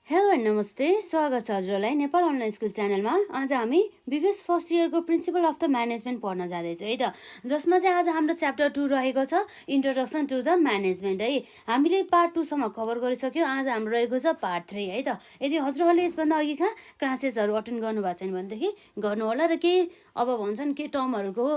Hello and नमस्ते, स्वागत छ हजुरलाई नेपाल अनलाइन स्कुल च्यानलमा। आज हामी बिबिएस फर्स्ट इयरको प्रिन्सिपल अफ द म्यानेजमेन्ट पढ्न जाँदैछौँ है त, जसमा चाहिँ आज हाम्रो च्याप्टर 2 रहेको छ, इन्ट्रोडक्सन टु द म्यानेजमेन्ट है। हामीले पार्ट 2 सम्म कभर गरिसक्यौँ। आज हाम्रो रहेको छ पार्ट 3 है त। यदि हजुरहरूले यसभन्दा अघिका क्लासेसहरू अटेन्ड गर्नुभएको छैन भनेदेखि गर्नु होला, र केही अब भन्छन् के टर्महरूको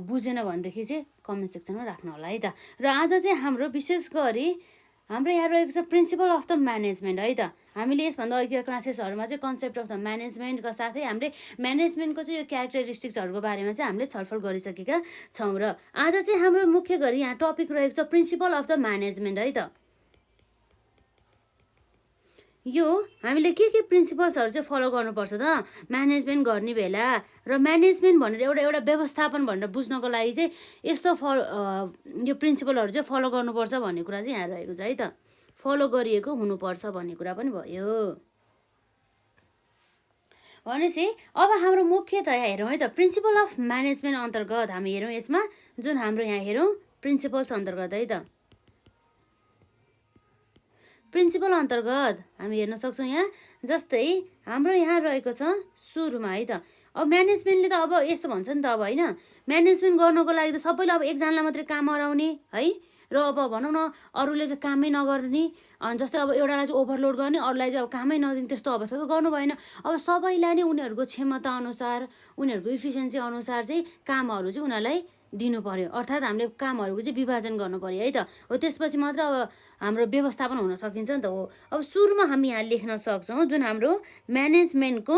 बुझेन भनेदेखि चाहिँ कमेन्ट सेक्सनमा राख्नु होला है त। र आज चाहिँ हाम्रो विशेष गरी हाम्रो यहाँ रहेको छ प्रिन्सिपल अफ द म्यानेजमेन्ट है त। हामीले यसभन्दा अघिका क्लासेसहरूमा चाहिँ कन्सेप्ट अफ द म्यानेजमेन्टका साथै हामीले म्यानेजमेन्टको चाहिँ यो क्यारेक्टरिस्टिक्सहरूको बारेमा चाहिँ हामीले छलफल गरिसकेका छौँ। र आज चाहिँ हाम्रो मुख्य गरी यहाँ टपिक रहेको छ प्रिन्सिपल अफ द म्यानेजमेन्ट है त। यो हामीले के प्रिन्सिपल्सहरू चाहिँ फलो गर्नुपर्छ त म्यानेजमेन्ट गर्ने बेला, र म्यानेजमेन्ट भनेर एउटा एउटा व्यवस्थापन भनेर बुझ्नको लागि चाहिँ यस्तो यो प्रिन्सिपलहरू चाहिँ फलो गर्नुपर्छ भन्ने कुरा चाहिँ यहाँ रहेको छ है त। फलो गरिएको हुनुपर्छ भन्ने कुरा पनि भयो। भनेपछि अब हाम्रो मुख्यतया हेरौँ है त, प्रिन्सिपल अफ म्यानेजमेन्ट अन्तर्गत हामी हेरौँ यसमा जुन हाम्रो यहाँ हेरौँ प्रिन्सिपल्स अन्तर्गत है त। प्रिन्सिपल अन्तर्गत हामी हेर्न सक्छौँ यहाँ, जस्तै हाम्रो यहाँ रहेको छ सुरुमा है त। अब म्यानेजमेन्टले त अब यस्तो भन्छ नि त, अब होइन म्यानेजमेन्ट गर्नको लागि त सबैले अब एकजनालाई मात्रै काम गराउने है, र अब भनौँ न अरूले चाहिँ कामै नगर्ने, जस्तै अब एउटालाई चाहिँ ओभरलोड गर्ने, अरूलाई चाहिँ अब कामै नदिने, त्यस्तो अवस्था त गर्नु भएन। अब सबैलाई नै उनीहरूको क्षमता अनुसार उनीहरूको इफिसियन्सी अनुसार चाहिँ कामहरू चाहिँ उनीहरूलाई दिनु पर्यो, अर्थात् हामीले कामहरूको चाहिँ विभाजन गर्नु पर्यो है त। हो त्यसपछि मात्र अब हाम्रो व्यवस्थापन हुन सकिन्छ नि त। हो अब सुरुमा हामी यहाँ लेख्न सक्छौँ जुन हाम्रो म्यानेजमेन्टको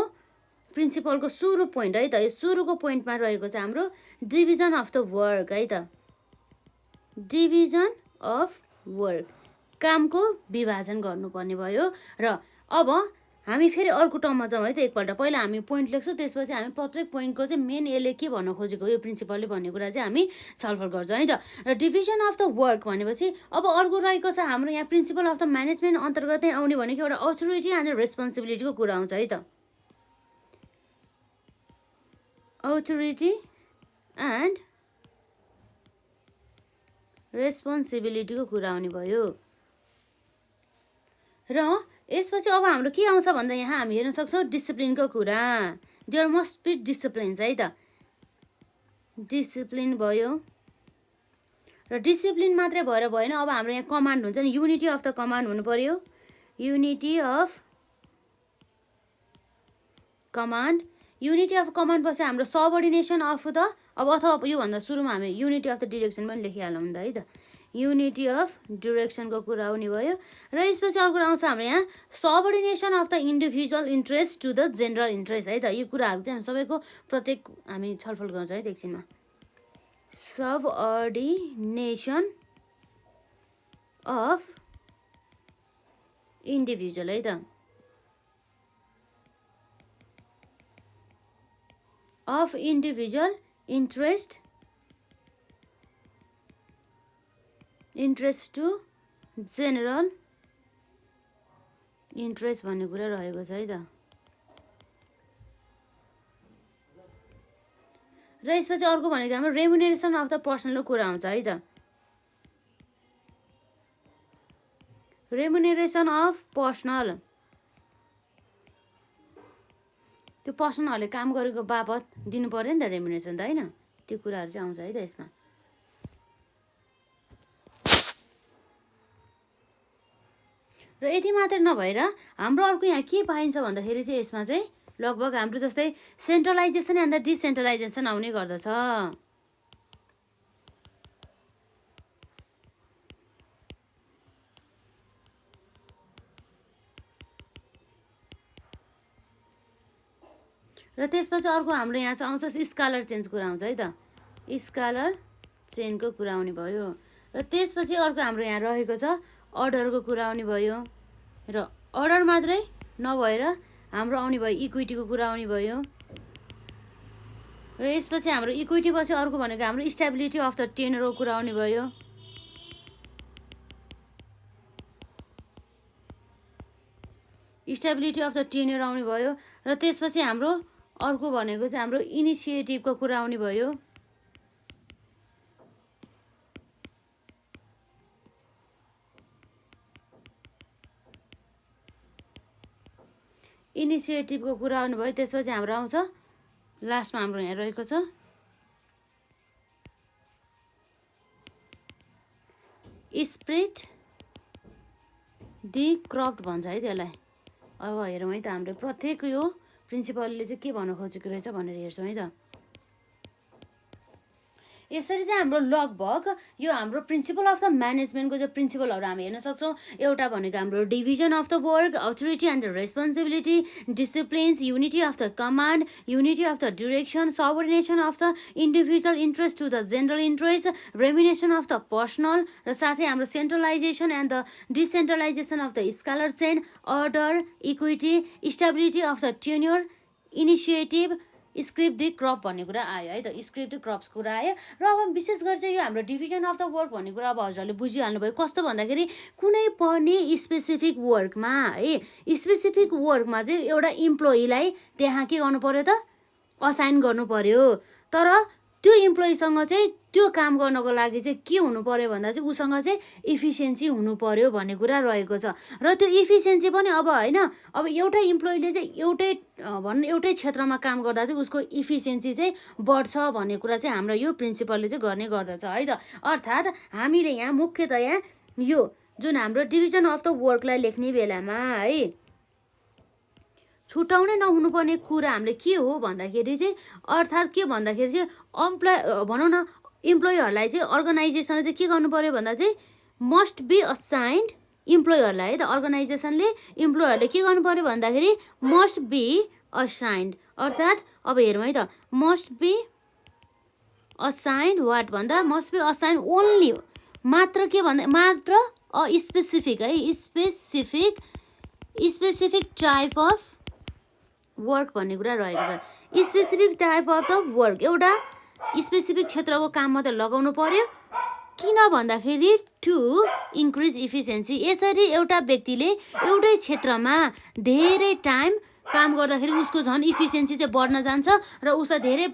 प्रिन्सिपलको सुरु पोइन्ट है त। यो सुरुको पोइन्टमा रहेको छ हाम्रो डिभिजन अफ द वर्क है त। डिभिजन अफ वर्क, कामको विभाजन गर्नुपर्ने भयो। र अब हामी फेरि अर्को टर्ममा जाउँ है त एकपल्ट। पहिला हामी पोइन्ट लेख्छौँ, त्यसपछि हामी प्रत्येक पोइन्टको चाहिँ मेन यसले के भन्न खोजेको यो प्रिन्सिपलले भन्ने कुरा चाहिँ हामी छलफल गर्छौँ है त। र डिभिजन अफ द वर्क भनेपछि अब अर्को रहेको छ हाम्रो यहाँ प्रिन्सिपल अफ द म्यानेजमेन्ट अन्तर्गत नै आउने भनेको एउटा अथोरिटी एन्ड रेस्पोन्सिबिलिटीको कुरा आउँछ है त। अथोरिटी एन्ड रेस्पोन्सिबिलिटीको कुरा आउने भयो। र यसपछि अब हाम्रो के आउँछ भन्दा यहाँ हामी हेर्न सक्छौँ डिसिप्लिनको कुरा। देयर मस्ट बी डिसिप्लिन्स है त। डिसिप्लिन भयो, र डिसिप्लिन मात्रै भएर भएन, अब हाम्रो यहाँ कमान्ड हुन्छ नि, युनिटी अफ द कमान्ड हुनु पर्यो। Unity of command, unity of command पछि हाम्रो सबअर्डिनेसन अफ द, अब अथवा योभन्दा सुरुमा हामी युनिटी अफ द डिरेक्सन पनि लेखिहालौँ नि त है त। युनिटी अफ डिरेक्सनको कुरा आउने भयो। र यसपछि अर्को आउँछ हाम्रो यहाँ subordination of the individual interest to the general interest है त। यो कुराहरू चाहिँ हामी सबैको प्रत्येक हामी छलफल गर्छौँ है त एकछिनमा। सबअर्डिनेसन अफ इन्डिभिजुअल है त, of individual interest to general interest भन्ने कुरा रहेको छ है त। र यसपछि अर्को भनेको हाम्रो रेमुनेरेसन अफ द पर्सनलको कुरा आउँछ है त। रेमुनेरेसन अफ पर्सनल, त्यो पर्सनहरूले काम गरेको बापत दिनु पर्यो नि त रेमुनेरेसन त, होइन त्यो कुराहरू चाहिँ आउँछ है त यसमा। र यति मात्र नभएर हाम्रो अर्को यहाँ के पाइन्छ भन्दाखेरि चाहिँ यसमा चाहिँ लगभग हाम्रो जस्तै सेन्ट्रलाइजेसन एन्ड द डिसेन्ट्रलाइजेसन आउने गर्दछ। र त्यसपछि अर्को हाम्रो यहाँ चाहिँ आउँछ स्कालर चेन्ज कुरा आउँछ है त। स्कालर चेनको कुरा आउने भयो। र त्यसपछि अर्को हाम्रो यहाँ रहेको छ अर्डरको कुरा आउने भयो। र अर्डर मात्रै नभएर हाम्रो आउने भयो इक्विटीको कुरा आउने भयो। र यसपछि हाम्रो इक्विटी पछि अर्को भनेको हाम्रो स्टेबिलिटी अफ द टेनरको कुरा आउने भयो। स्टेबिलिटी अफ द टेनर आउने भयो। र त्यसपछि हाम्रो अर्को भनेको चाहिँ हाम्रो इनिसिएटिभको कुरा आउने भयो। इनिसिएटिभको कुरा आउनुभयो। त्यसपछि हाम्रो आउँछ लास्टमा हाम्रो यहाँ रहेको छ स्प्रेड दि क्रप्ड भन्छ है त्यसलाई। अब हेरौँ है त हाम्रो प्रत्येक यो प्रिन्सिपलले चाहिँ के भन्न खोजेको रहेछ भनेर हेर्छौँ है त। यसरी चाहिँ हाम्रो लगभग यो हाम्रो प्रिन्सिपल अफ द म्यानेजमेन्टको चाहिँ प्रिन्सिपलहरू हामी हेर्न सक्छौँ। एउटा भनेको हाम्रो division of the work, authority and the responsibility, disciplines, unity of the command, unity of the direction, subordination of the individual interest to the general interest, remuneration of the personnel, र साथै हाम्रो centralisation and the decentralisation of the scalar chain, order, equity, stability of the tenure, initiative, esprit de corps भन्ने कुरा आयो है त। Script the crops कुरा आयो। र अब विशेष गरी चाहिँ यो हाम्रो डिभिजन अफ द वर्क भन्ने कुरा अब हजुरहरूले बुझिहाल्नुभयो। कस्तो भन्दाखेरि कुनै पनि स्पेसिफिक वर्कमा है, स्पेसिफिक वर्कमा चाहिँ एउटा इम्प्लोइलाई त्यहाँ के गर्नु पर्यो त, असाइन गर्नु पर्यो। तर त्यो इम्प्लोइसँग चाहिँ त्यो काम गर्नको लागि चाहिँ के हुनु पर्यो भन्दा चाहिँ उसँग चाहिँ इफिसियन्सी हुनु पर्यो भन्ने कुरा रहेको छ। र त्यो इफिसियन्सी पनि अब होइन, अब एउटा इम्प्लोइले चाहिँ एउटै क्षेत्रमा काम गर्दा चाहिँ उसको इफिसियन्सी चाहिँ बढ्छ भन्ने कुरा चाहिँ हाम्रो यो प्रिन्सिपलले चाहिँ गर्ने गर्दछ है त। अर्थात् हामीले यहाँ मुख्यतया यो जुन हाम्रो डिभिजन अफ द वर्कलाई लेख्ने बेलामा है छुटाउनै नहुनुपर्ने कुरा हामीले के हो भन्दाखेरि चाहिँ, अर्थात् के भन्दाखेरि चाहिँ भनौँ न इम्प्लोइहरूलाई चाहिँ अर्गनाइजेसनले चाहिँ के गर्नु पर्यो भन्दा चाहिँ मस्ट बी असाइन्ड, इम्प्लोइहरूलाई है त अर्गनाइजेसनले इम्प्लोइहरूले के गर्नु पर्यो भन्दाखेरि मस्ट बी असाइन्ड। अर्थात् अब हेरौँ है त, मस्ट बी असाइन्ड वाट भन्दा मस्ट बी असाइन्ड ओन्ली, मात्र के भन्दा मात्र स्पेसिफिक है, स्पेसिफिक टाइप अफ वर्क भन्ने कुरा रहेको छ। Specific type of the work, एउटा स्पेसिफिक क्षेत्रको काम मात्रै लगाउनु पर्यो। किन भन्दाखेरि टु इन्क्रिज इफिसियन्सी, यसरी एउटा व्यक्तिले एउटै क्षेत्रमा धेरै टाइम काम गर्दाखेरि उसको झन् इफिसियन्सी चाहिँ बढ्न जान्छ र उसलाई धेरै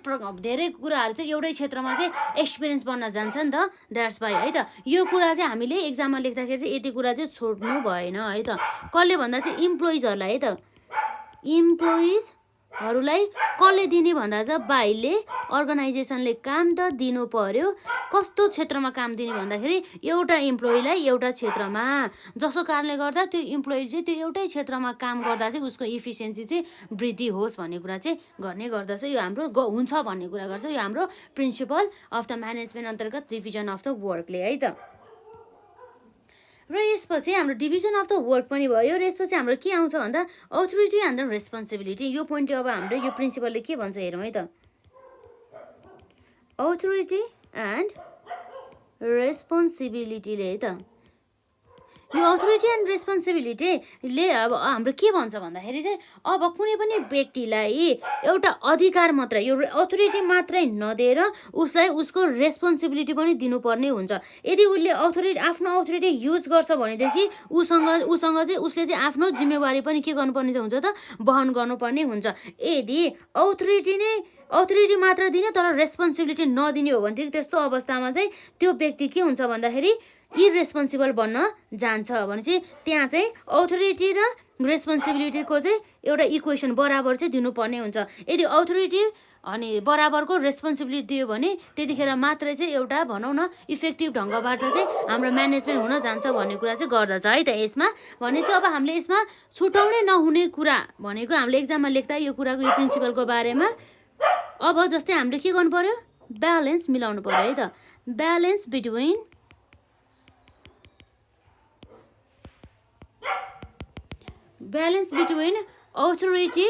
कुराहरू चाहिँ एउटै क्षेत्रमा चाहिँ एक्सपिरियन्स बन्न जान्छ नि त। द्याट्स वाइ है त यो कुरा चाहिँ हामीले एक्जाममा लेख्दाखेरि चाहिँ यति कुरा चाहिँ छोड्नु भएन है त। कसले भन्दा चाहिँ इम्प्लोइजहरूलाई है त, इम्प्लोइजहरूलाई कसले दिने भन्दा चाहिँ बाइले अर्गनाइजेसनले काम त दिनु पर्यो। कस्तो क्षेत्रमा काम दिने भन्दाखेरि एउटा इम्प्लोइलाई एउटा क्षेत्रमा, जसो कारणले गर्दा त्यो इम्प्लोइ चाहिँ त्यो एउटै क्षेत्रमा काम गर्दा चाहिँ उसको इफिसियन्सी चाहिँ वृद्धि होस् भन्ने कुरा चाहिँ गर्ने गर्दछ। यो हाम्रो हुन्छ भन्ने कुरा गर्छ यो हाम्रो प्रिन्सिपल अफ द म्यानेजमेन्ट अन्तर्गत डिभिजन अफ द वर्कले है त। र यसपछि हाम्रो डिभिजन अफ द वर्क पनि भयो। र यसपछि हाम्रो के आउँछ भन्दा अथोरिटी एन्ड द रेस्पोन्सिबिलिटी। यो पोइन्ट अब हाम्रो यो प्रिन्सिपलले के भन्छ हेरौँ है त। अथोरिटी एन्ड रेस्पोन्सिबिलिटीले है त, यो अथोरिटी एन्ड रेस्पोन्सिबिलिटीले अब हाम्रो के भन्छ भन्दाखेरि चाहिँ अब कुनै पनि व्यक्तिलाई एउटा अधिकार मात्रै, यो अथोरिटी मात्रै नदिएर उसलाई उसको रेस्पोन्सिबिलिटी पनि दिनुपर्ने हुन्छ। यदि उसले आफ्नो अथोरिटी युज गर्छ भनेदेखि उसँग चाहिँ उसले चाहिँ आफ्नो जिम्मेवारी पनि के गर्नुपर्ने हुन्छ त, वहन गर्नुपर्ने हुन्छ। यदि अथोरिटी मात्र दिने तर रेस्पोन्सिबिलिटी नदिने हो भनेदेखि त्यस्तो अवस्थामा चाहिँ त्यो व्यक्ति के हुन्छ भन्दाखेरि इरेस्पोन्सिबल बन्न जान्छ भने चाहिँ त्यहाँ चाहिँ अथोरिटी र रेस्पोन्सिबिलिटीको चाहिँ एउटा इक्वेसन बराबर चाहिँ दिनुपर्ने हुन्छ। यदि अथोरिटी अनि बराबरको रेस्पोन्सिबिलिटी दियो भने त्यतिखेर मात्रै चाहिँ एउटा भनौँ न इफेक्टिभ ढङ्गबाट चाहिँ हाम्रो म्यानेजमेन्ट हुन जान्छ भन्ने कुरा चाहिँ गर्दछ है त। यसमा भने चाहिँ अब हामीले यसमा छुटाउनै नहुने कुरा भनेको हामीले एक्जाममा लेख्दा यो कुराको यो प्रिन्सिपलको बारेमा अब जस्तै हामीले के गर्नु पर्यो, ब्यालेन्स मिलाउनु पर्यो है त। Balance between authority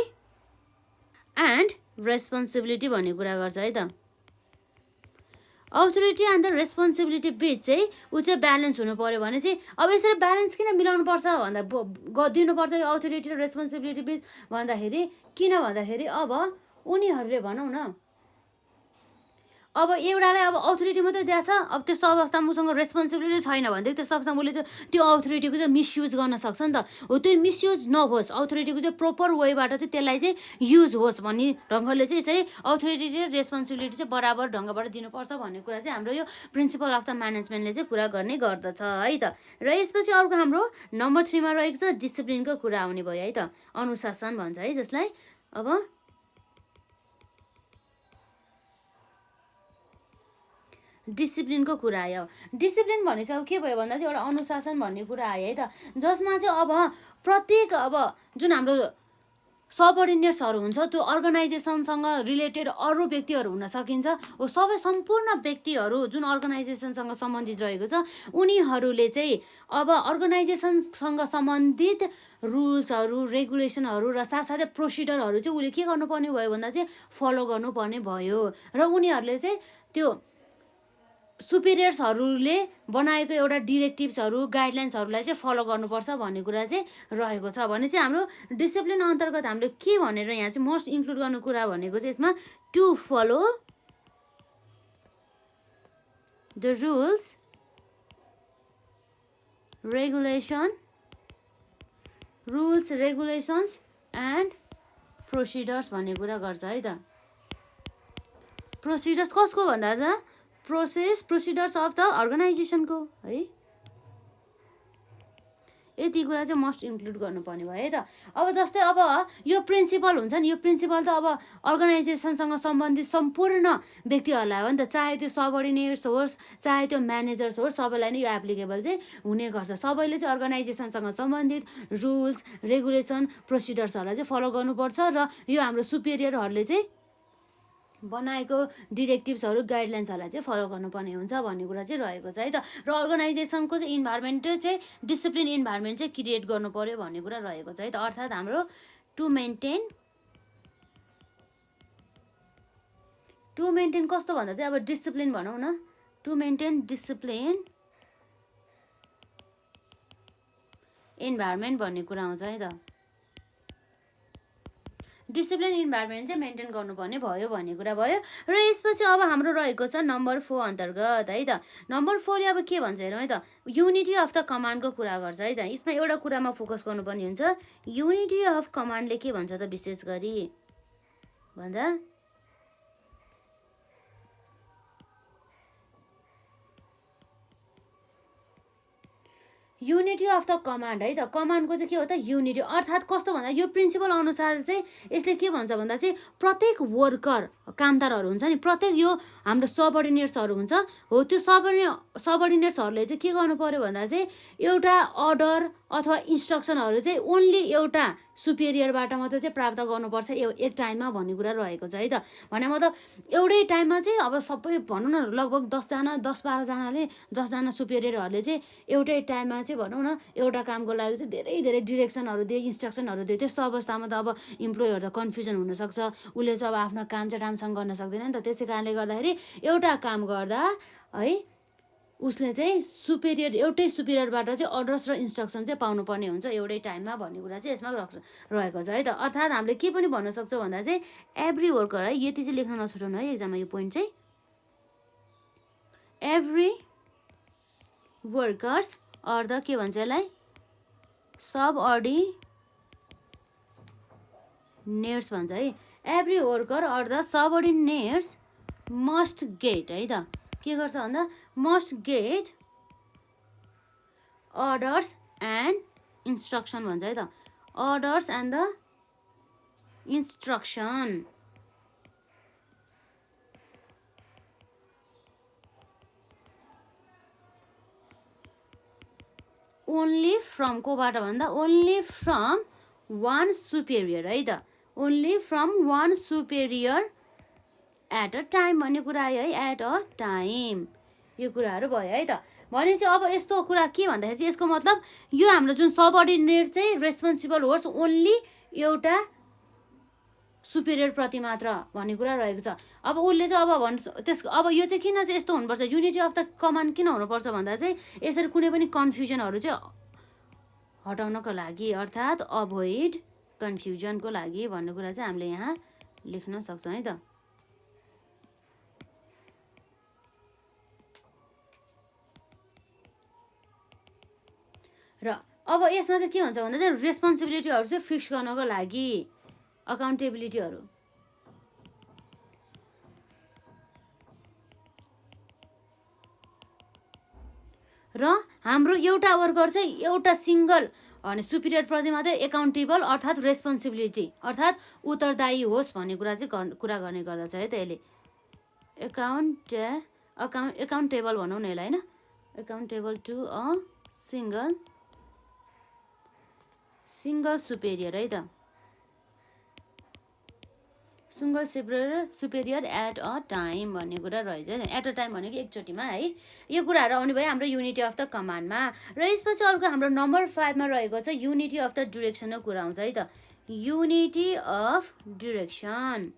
and responsibility भन्ने कुरा गर्छ है त। अथोरिटी एन्ड द रेस्पोन्सिबिलिटी बिच चाहिँ ऊ चाहिँ ब्यालेन्स हुनु पर्यो भने चाहिँ अब यसरी ब्यालेन्स किन मिलाउनु पर्छ भन्दा दिनुपर्छ यो अथोरिटी र रेस्पोन्सिबिलिटी बिच भन्दाखेरि, किन भन्दाखेरि अब उनीहरूले भनौँ न अब एउटालाई अब अथोरिटी मात्रै दिएको छ, अब त्यस्तो अवस्थामा उसँग रेस्पोन्सिबिलिटी छैन भनेदेखि त्यस्तो अवस्थामा उसले चाहिँ त्यो अथोरिटीको चाहिँ मिसयुज गर्न सक्छ नि त। हो त्यो मिसयुज नहोस्, अथोरिटीको चाहिँ प्रोपर वेबाट चाहिँ त्यसलाई चाहिँ युज होस् भन्ने ढङ्गले चाहिँ यसरी अथोरिटी र रेस्पोन्सिबिलिटी चाहिँ बराबर ढङ्गबाट दिनुपर्छ भन्ने कुरा चाहिँ हाम्रो यो प्रिन्सिपल अफ द म्यानेजमेन्टले चाहिँ कुरा गर्ने गर्दछ है त। र यसपछि अर्को हाम्रो नम्बर 3 मा रहेको छ डिसिप्लिनको कुरा आउने भयो है त, अनुशासन भन्छ है जसलाई। अब डिसिप्लिनको कुरा आयो। डिसिप्लिन भने चाहिँ अब के भयो भन्दा चाहिँ एउटा अनुशासन भन्ने कुरा आयो है त, जसमा चाहिँ अब प्रत्येक अब जुन हाम्रो सबअर्डिनेट्सहरू हुन्छ त्यो अर्गनाइजेसनसँग रिलेटेड अरू व्यक्तिहरू हुन सकिन्छ, हो सबै सम्पूर्ण व्यक्तिहरू जुन अर्गनाइजेसनसँग सम्बन्धित रहेको छ उनीहरूले चाहिँ अब अर्गनाइजेसनसँग सम्बन्धित रुल्सहरू रेगुलेसनहरू र साथसाथै प्रोसिडरहरू चाहिँ उसले के गर्नुपर्ने भयो भन्दा चाहिँ फलो गर्नुपर्ने भयो, र उनीहरूले चाहिँ त्यो सुपिरियर्सहरूले बनाएको एउटा डिरेक्टिभ्सहरू गाइडलाइन्सहरूलाई चाहिँ फलो गर्नुपर्छ भन्ने कुरा चाहिँ रहेको छ। भने चाहिँ हाम्रो डिसिप्लिन अन्तर्गत हामीले के भनेर यहाँ चाहिँ मोस्ट इन्क्लुड गर्नु कुरा भनेको चाहिँ यसमा to follow the rules regulations and procedures भन्ने कुरा गर्छ है त। प्रोसिडर्स कसको भन्दा त प्रोसिडर्स अफ द अर्गनाइजेसनको है, यति कुरा चाहिँ मस्ट इन्क्लुड गर्नुपर्ने भयो है त। अब जस्तै अब यो प्रिन्सिपल हुन्छ नि, यो प्रिन्सिपल त अब अर्गनाइजेसनसँग सम्बन्धित सम्पूर्ण व्यक्तिहरूलाई हो नि त, चाहे त्यो सबअर्डिनेट्स होस् चाहे त्यो म्यानेजर्स होस् सबैलाई नै यो एप्लिकेबल चाहिँ हुने गर्छ। सबैले चाहिँ अर्गनाइजेसनसँग सम्बन्धित रुल्स रेगुलेसन प्रोसिडर्सहरूलाई चाहिँ फलो गर्नुपर्छ, र यो हाम्रो सुपेरियरहरूले चाहिँ बनाएको डिरेक्टिभ्सहरू गाइडलाइन्सहरूलाई चाहिँ फलो गर्नुपर्ने हुन्छ भन्ने कुरा चाहिँ रहेको छ है त। र अर्गनाइजेसनको चाहिँ इन्भाइरोमेन्ट चाहिँ डिसिप्लिन इन्भाइरोमेन्ट चाहिँ क्रिएट गर्नु पर्यो भन्ने कुरा रहेको छ है त। अर्थात् हाम्रो टु मेन्टेन कस्तो भन्दा चाहिँ अब डिसिप्लिन भनौँ न, टु मेन्टेन डिसिप्लिन इन्भाइरोमेन्ट भन्ने कुरा आउँछ है त। डिसिप्लिन इन्भाइरोमेन्ट चाहिँ मेन्टेन गर्नुपर्ने भयो भन्ने कुरा भयो। र यसपछि अब हाम्रो रहेको छ नम्बर 4 अन्तर्गत है त। नम्बर 4 ले अब के भन्छ हेरौँ है त, युनिटी अफ द कमान्डको कुरा गर्छ है त। यसमा एउटा कुरामा फोकस गर्नुपर्ने हुन्छ, युनिटी अफ कमान्डले के भन्छ त विशेष गरी भन्दा युनिटी अफ द कमान्ड है त। कमान्डको चाहिँ के हो त युनिटी, अर्थात् कस्तो भन्दा यो प्रिन्सिपल अनुसार चाहिँ यसले के भन्छ भन्दा चाहिँ प्रत्येक वर्कर कामदारहरू हुन्छ नि, प्रत्येक यो हाम्रो सबअर्डिनेट्सहरू हुन्छ हो, त्यो सबअर्डिनेट्सहरूले चाहिँ के गर्नु पर्यो भन्दा चाहिँ एउटा अर्डर अथवा इन्स्ट्रक्सनहरू चाहिँ ओन्ली एउटा सुपेरियरबाट मात्रै चाहिँ प्राप्त गर्नुपर्छ एक टाइममा भन्ने कुरा रहेको छ है त। भने मतलब एउटै टाइममा चाहिँ अब सबै भनौँ न लगभग 10-12जनाले सुपेरियरहरूले चाहिँ एउटै टाइममा चाहिँ भनौँ न एउटा कामको लागि चाहिँ धेरै धेरै डिरेक्सनहरू दिए इन्स्ट्रक्सनहरू दिए, त्यस्तो अवस्थामा त अब इम्प्लोइहरू त कन्फ्युजन हुनसक्छ, उसले चाहिँ अब आफ्नो काम चाहिँ राम्रोसँग गर्न सक्दैन नि त। त्यसै कारणले गर्दाखेरि एउटा काम गर्दा है उसले चाहिँ एउटै सुपेरियरबाट चाहिँ अर्डर्स र इन्स्ट्रक्सन चाहिँ पाउनुपर्ने हुन्छ एउटै टाइममा भन्ने कुरा चाहिँ यसमा रहेको छ है त। अर्थात् हामीले के पनि भन्न सक्छौँ भन्दा चाहिँ एभ्री वर्कर है, यति चाहिँ लेख्न नछुटाउनु है एक्जाममा यो पोइन्ट चाहिँ, एभ्री वर्कर्स अर द के भन्छ यसलाई सबअर्डिनेट्स भन्छ है। Every worker or the subordinates must get है त, के गर्छ भन्दा must get orders and instruction भन्छ है त, orders and the instruction only from कोबाट भन्दा ओन्ली फ्रम वान सुपेरियर है त, only from one superior at a time भन्ने कुरा आयो है, एट अ टाइम यो कुराहरू भयो है त। भनेपछि अब यस्तो कुरा के भन्दाखेरि चाहिँ यसको मतलब यो हाम्रो जुन सबअर्डिनेट चाहिँ रेस्पोन्सिबल होस् ओन्ली एउटा सुपेरियर प्रति मात्र भन्ने कुरा रहेको छ। अब उसले चाहिँ अब अब यो चाहिँ किन चाहिँ यस्तो हुनुपर्छ, युनिटी अफ द कमान्ड किन हुनुपर्छ भन्दा चाहिँ यसरी कुनै पनि कन्फ्युजनहरू चाहिँ हटाउनको लागि, अर्थात् अभोइड कन्फ्युजनको लागि भन्ने कुरा चाहिँ हामीले यहाँ लेख्न सक्छौँ है त। र अब यसमा चाहिँ के हुन्छ भन्दा चाहिँ रेस्पोन्सिबिलिटीहरू चाहिँ फिक्स गर्नको लागि अकाउन्टेबिलिटीहरू र हाम्रो एउटा वर्कर चाहिँ एउटा सिङ्गल अनि सुपिरियर प्रति मात्रै एकाउन्टेबल अर्थात् रेस्पोन्सिबिलिटी अर्थात् उत्तरदायी होस् भन्ने कुरा चाहिँ कुरा गर्ने गर्दछ है त यसले एकाउन्टेबल भनौँ न यसलाई होइन accountable to a single superior है त single superior at a time भन्ने कुरा रहेछ एट अ टाइम भनेको एकचोटिमा है यो कुराहरू आउने भयो हाम्रो युनिटी अफ द कमान्डमा र यसपछि अर्को हाम्रो नम्बर 5 मा रहेको छ युनिटी अफ द डिरेक्सनको कुरा आउँछ है त युनिटी अफ डिरेक्सन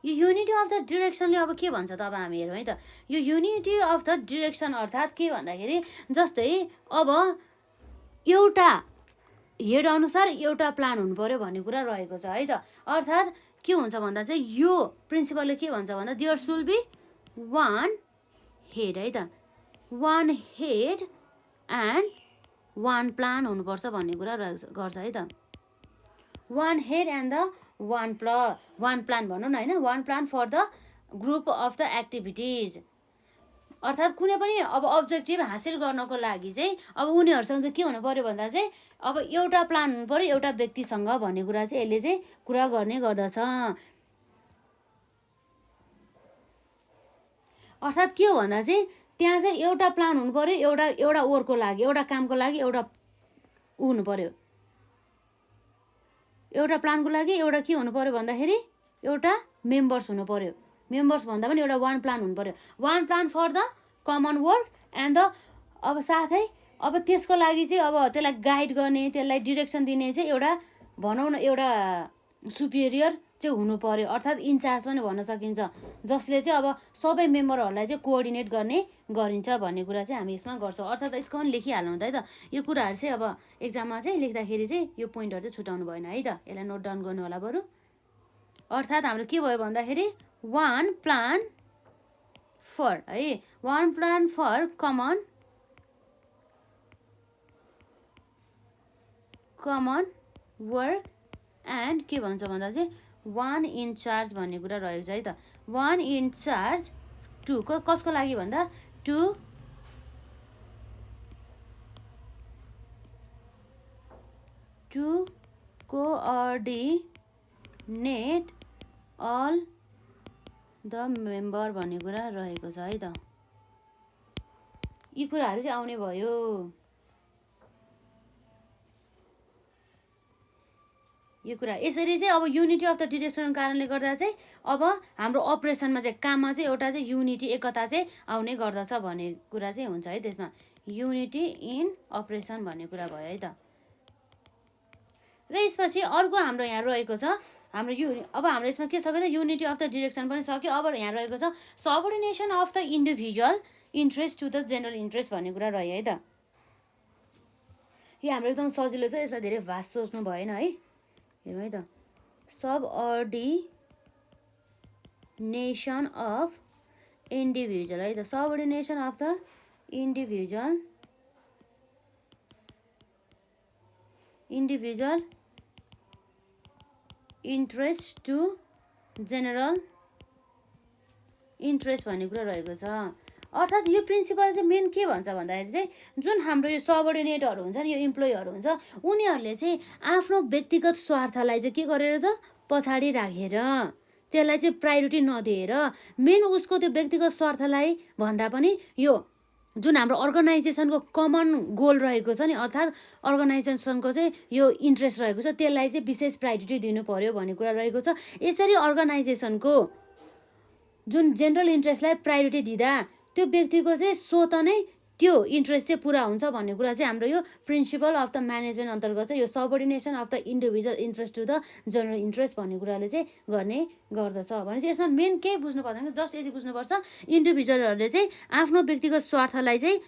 यो युनिटी अफ द डिरेक्सनले अब के भन्छ त अब हामी हेरौँ है त यो युनिटी अफ द डिरेक्सन अर्थात् के भन्दाखेरि जस्तै अब एउटा हेड अनुसार एउटा प्लान हुनु पर्यो भन्ने कुरा रहेको छ है त अर्थात् के हुन्छ भन्दा चाहिँ यो प्रिन्सिपलले के भन्छ भन्दा देयर सुल बी वान हेड है त one head and one plan हुनुपर्छ भन्ने कुरा गर्छ है त one head and the one plan भनौँ न होइन one plan for the group of the activities अर्थात् कुनै पनि अब अब्जेक्टिभ हासिल गर्नको लागि चाहिँ अब उनीहरूसँग चाहिँ के हुनु पर्यो भन्दा चाहिँ अब एउटा प्लान हुनु पर्यो एउटा व्यक्तिसँग भन्ने कुरा चाहिँ यसले चाहिँ कुरा गर्ने गर्दछ अर्थात् के हो भन्दा चाहिँ त्यहाँ चाहिँ एउटा प्लान हुनु पर्यो एउटा वर्कको लागि एउटा कामको लागि एउटा हुनु पर्यो एउटा प्लानको लागि एउटा के हुनु पर्यो भन्दाखेरि एउटा मेम्बर्स हुनु पर्यो मेम्बर्स भन्दा पनि एउटा वान प्लान हुनु पर्यो one plan for the common work and the अब साथै अब त्यसको लागि चाहिँ अब त्यसलाई गाइड गर्ने त्यसलाई डिरेक्सन दिने चाहिँ एउटा भनौँ न एउटा सुपिरियर चाहिँ हुनु पर्यो अर्थात् इन्चार्ज पनि भन्न सकिन्छ जसले चाहिँ अब सबै मेम्बरहरूलाई चाहिँ कोअर्डिनेट गर्ने गरिन्छ भन्ने कुरा चाहिँ हामी यसमा गर्छौँ अर्थात् यसको पनि लेखिहाल्नु त है त यो कुराहरू चाहिँ अब एक्जाममा चाहिँ लेख्दाखेरि चाहिँ यो पोइन्टहरू चाहिँ छुटाउनु भएन है त यसलाई नोट डाउन गर्नु होला बरु अर्थात् हाम्रो के भयो भन्दाखेरि one plan for common work and के भन्छ भन्दा चाहिँ वान इन चार्ज भन्ने कुरा रहेको छ है त वान इन चार्ज टु कसको लागि भन्दा to coordinate all the member भन्ने कुरा रहेको छ है त यी कुराहरू चाहिँ आउने भयो यो कुरा यसरी चाहिँ अब युनिटी अफ द डिरेक्सनको कारणले गर्दा चाहिँ अब हाम्रो अपरेसनमा चाहिँ काममा चाहिँ एउटा चाहिँ युनिटी एकता चाहिँ आउने गर्दछ भन्ने कुरा चाहिँ हुन्छ है त्यसमा युनिटी इन अपरेसन भन्ने कुरा भयो है त र यसपछि अर्को हाम्रो यहाँ रहेको छ हाम्रो अब हाम्रो यसमा के सक्यो त युनिटी अफ द डिरेक्सन पनि सक्यो अब यहाँ रहेको छ subordination of the individual interest to the general interest भन्ने कुरा रह्यो है त यो हाम्रो एकदम सजिलो छ यसलाई धेरै भास्ट सोच्नु भएन है हेरौँ है त सबअर्डिनेसन अफ इन्डिभिजुअल है त subordination of the individual interest to general interest भन्ने कुरा रहेको छ अर्थात् यो प्रिन्सिपल चाहिँ मेन के भन्छ भन्दाखेरि चाहिँ जुन हाम्रो यो सबअर्डिनेटहरू हुन्छ नि यो इम्प्लोइहरू हुन्छ उनीहरूले चाहिँ आफ्नो व्यक्तिगत स्वार्थलाई चाहिँ के गरेर त पछाडि राखेर त्यसलाई चाहिँ प्रायोरिटी नदिएर मेन उसको त्यो व्यक्तिगत स्वार्थलाई भन्दा पनि यो जुन हाम्रो अर्गनाइजेसनको कमन गोल रहेको छ नि अर्थात् अर्गनाइजेसनको चाहिँ यो इन्ट्रेस्ट रहेको छ त्यसलाई चाहिँ विशेष प्रायोरिटी दिनु पर्यो भन्ने कुरा रहेको छ यसरी अर्गनाइजेसनको जुन जेनरल इन्ट्रेस्टलाई प्रायोरिटी दिँदा त्यो व्यक्तिको चाहिँ स्वत नै त्यो इन्ट्रेस्ट चाहिँ पुरा हुन्छ भन्ने कुरा चाहिँ हाम्रो यो प्रिन्सिपल अफ द म्यानेजमेन्ट अन्तर्गत चाहिँ यो subordination of the individual interest to the general interest भन्ने कुराले चाहिँ गर्ने गर्दछ भनेपछि यसमा मेन केही बुझ्नु पर्दैन जस्ट यति बुझ्नुपर्छ इन्डिभिजुअलहरूले चाहिँ आफ्नो व्यक्तिगत स्वार्थलाई चाहिँ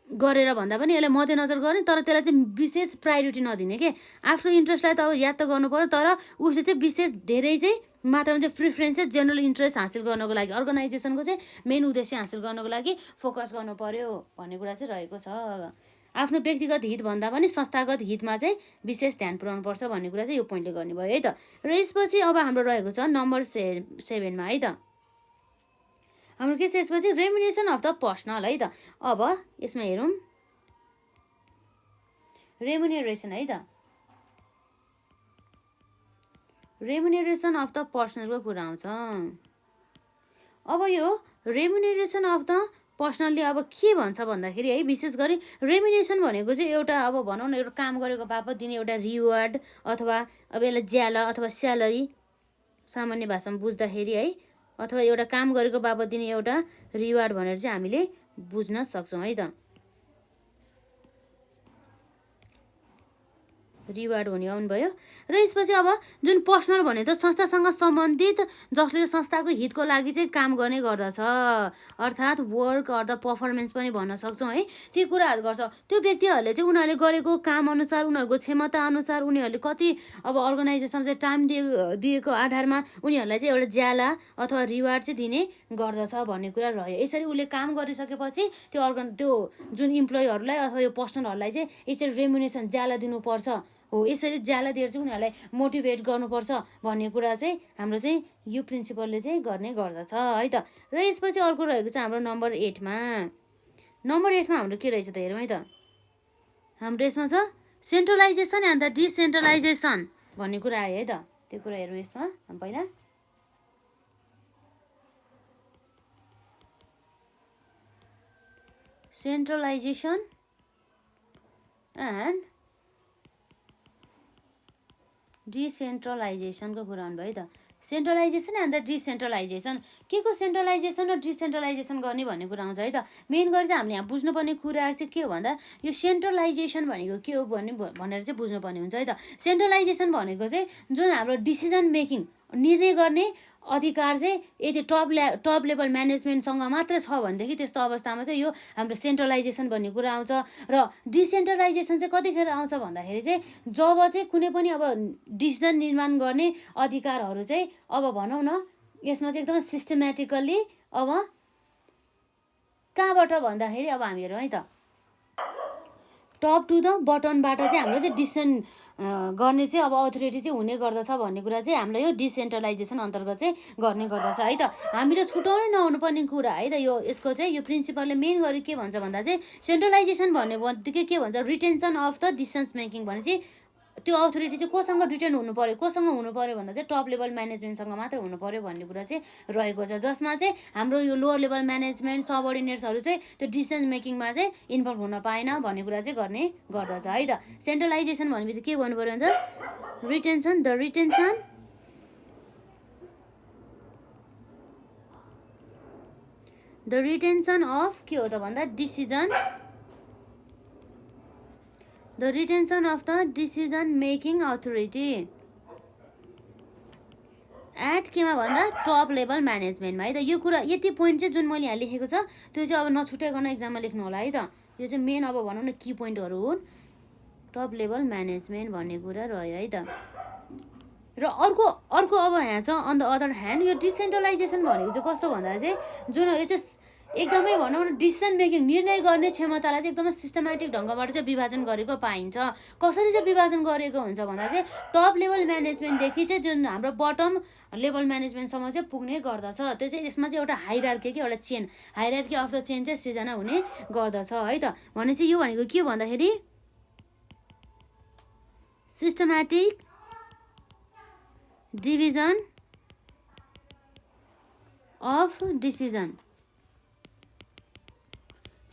गरेर भन्दा पनि यसलाई मध्यनजर गर्ने, तर त्यसलाई चाहिँ विशेष प्रायोरिटी नदिने के। आफ्नो इन्ट्रेस्टलाई त अब याद त गर्नु पर्यो, तर उसले चाहिँ विशेष धेरै चाहिँ मात्रामा चाहिँ प्रिफरेन्स चाहिँ जेनरल इन्ट्रेस्ट हासिल गर्नको लागि, अर्गनाइजेसनको चाहिँ मेन उद्देश्य हासिल गर्नको लागि फोकस गर्नु पर्यो भन्ने कुरा चाहिँ रहेको छ। आफ्नो व्यक्तिगत हित भन्दा पनि संस्थागत हितमा चाहिँ विशेष ध्यान पुर्याउनु पर्छ भन्ने कुरा चाहिँ यो पोइन्टले गर्ने भयो है त। र यसपछि अब हाम्रो रहेको छ नम्बर 7मा है त। हाम्रो के छ यसपछि, रेम्युनेसन अफ द पर्सनल है त। अब यसमा हेरौँ रेम्युनेरेसन है त। रेम्युनेरेसन अफ द पर्सनलको कुरा आउँछ। अब यो रेम्युनेरेसन अफ द पर्सनलले अब के भन्छ भन्दाखेरि है, विशेष गरी रेम्युनेसन भनेको चाहिँ एउटा अब भनौँ न एउटा काम गरेको बापत दिने एउटा रिवार्ड अथवा अब यसलाई ज्याला अथवा स्यालेरी सामान्य भाषामा बुझ्दाखेरि है, अथवा एउटा काम गरेको बापत दिने एउटा रिवार्ड भनेर चाहिँ हामीले बुझ्न सक्छौँ है त। रिवार्ड हुने आउनुभयो। र यसपछि अब जुन पर्सनल भने त संस्थासँग सम्बन्धित जसले संस्थाको हितको लागि चाहिँ काम गर्ने गर्दछ, अर्थात् वर्क अर द पर्फर्मेन्स पनि भन्न सक्छौँ है। ती कुराहरू गर्छ त्यो व्यक्तिहरूले चाहिँ उनीहरूले गरेको काम अनुसार, उनीहरूको क्षमता अनुसार, उनीहरूले कति अब अर्गनाइजेसनले टाइम दिएको आधारमा उनीहरूलाई चाहिँ एउटा ज्याला अथवा रिवार्ड चाहिँ दिने गर्दछ भन्ने कुरा रह्यो। यसरी उसले काम गरिसकेपछि त्यो जुन इम्प्लोइहरूलाई अथवा यो पर्सनलहरूलाई चाहिँ यसरी रेम्युनेसन ज्याला दिनुपर्छ हो, यसरी ज्याला दिएर चाहिँ उनीहरूलाई मोटिभेट गर्नुपर्छ भन्ने कुरा चाहिँ हाम्रो चाहिँ यो प्रिन्सिपलले चाहिँ गर्ने गर्दछ है त। र यसपछि अर्को रहेको छ हाम्रो नम्बर 8मा। नम्बर 8मा हाम्रो के रहेछ त हेरौँ है त। हाम्रो यसमा छ सेन्ट्रलाइजेसन एन्ड द डिसेन्ट्रलाइजेसन भन्ने कुरा आयो है त। त्यो कुरा हेरौँ यसमा पहिला। सेन्ट्रलाइजेसन एन्ड डिसेन्ट्रलाइजेसनको कुरा आउनुभयो है त। सेन्ट्रलाइजेसन एन्ड द डिसेन्ट्रलाइजेसन, के को सेन्ट्रलाइजेसन र डिसेन्ट्रलाइजेसन गर्ने भन्ने कुरा आउँछ है त। मेन गरी चाहिँ हामीले यहाँ बुझ्नुपर्ने कुरा चाहिँ के हो भन्दा यो सेन्ट्रलाइजेसन भनेको के हो भनेर चाहिँ बुझ्नुपर्ने हुन्छ है त। सेन्ट्रलाइजेसन भनेको चाहिँ जुन हाम्रो डिसिजन मेकिङ निर्णय गर्ने अधिकार चाहिँ यदि टप लेभल म्यानेजमेन्टसँग मात्र छ भनेदेखि त्यस्तो अवस्थामा चाहिँ यो हाम्रो सेन्ट्रलाइजेसन भन्ने कुरा आउँछ। र डिसेन्ट्रलाइजेसन चाहिँ कतिखेर आउँछ भन्दाखेरि चाहिँ जब चाहिँ कुनै पनि अब डिसिजन निर्माण गर्ने अधिकारहरू चाहिँ अब भनौँ न यसमा चाहिँ एकदमै सिस्टमेटिकल्ली अब कहाँबाट भन्दाखेरि अब हामी हेरौँ है त, टप टु द बटनबाट चाहिँ हाम्रो चाहिँ डिसिजन गर्ने चाहिँ अब अथोरिटी चाहिँ हुने गर्दछ भन्ने कुरा चाहिँ हामीलाई यो डिसेन्ट्रलाइजेसन अन्तर्गत चाहिँ गर्ने गर्दछ है त। हामीले छुटाउनै नहुनु पर्ने कुरा है त। यो यसको चाहिँ यो प्रिन्सिपलले मेन गरी के भन्छ भन्दा चाहिँ सेन्ट्रलाइजेसन भन्ने बित्तिकै के भन्छ, retention of the decision making भनेपछि त्यो अथोरिटी चाहिँ कोसँग रिटेन हुनु पर्यो, कोसँग हुनु पर्यो भन्दा चाहिँ टप लेभल म्यानेजमेन्टसँग मात्र हुनु पर्यो भन्ने कुरा चाहिँ रहेको छ, जसमा चाहिँ हाम्रो यो लोवर लेभल म्यानेजमेन्ट सबअर्डिनेट्सहरू चाहिँ त्यो डिसिजन मेकिङमा चाहिँ इन्भल्भ हुन पाएन भन्ने कुरा चाहिँ गर्ने गर्दछ है त। सेन्ट्रलाइजेसन भनेपछि के भन्नु पर्यो भन्दा रिटेन्सन द रिटेन्सन अफ के हो त भन्दा the retention of the decision making authority at केमा भन्दा टप लेभल म्यानेजमेन्टमा है त। यो कुरा यति पोइन्ट चाहिँ जुन मैले यहाँ लेखेको छ त्यो चाहिँ अब नछुटाइकन एक्जाममा लेख्नु होला है त। यो चाहिँ मेन अब भनौँ न की पोइन्टहरू हुन्, टप लेभल म्यानेजमेन्ट भन्ने कुरा रह्यो है त। र अर्को अब यहाँ छ अन द अदर ह्यान्ड यो डिसेन्ट्रलाइजेसन भनेको चाहिँ कस्तो भन्दा चाहिँ जुन यो चाहिँ एकदमै भनौँ न डिसिजन मेकिङ निर्णय गर्ने क्षमतालाई चाहिँ एकदमै सिस्टमेटिक ढङ्गबाट चाहिँ विभाजन गरेको पाइन्छ। कसरी चाहिँ विभाजन गरेको हुन्छ भन्दा चाहिँ टप लेभल म्यानेजमेन्टदेखि चाहिँ जुन हाम्रो बटम लेभल म्यानेजमेन्टसम्म चाहिँ पुग्ने गर्दछ। त्यो चाहिँ यसमा चाहिँ एउटा हाइरार्की कि एउटा chain, hierarchy of the chain चाहिँ सृजना हुने गर्दछ है त। भने चाहिँ यो भनेको के भन्दाखेरि systematic division of decision,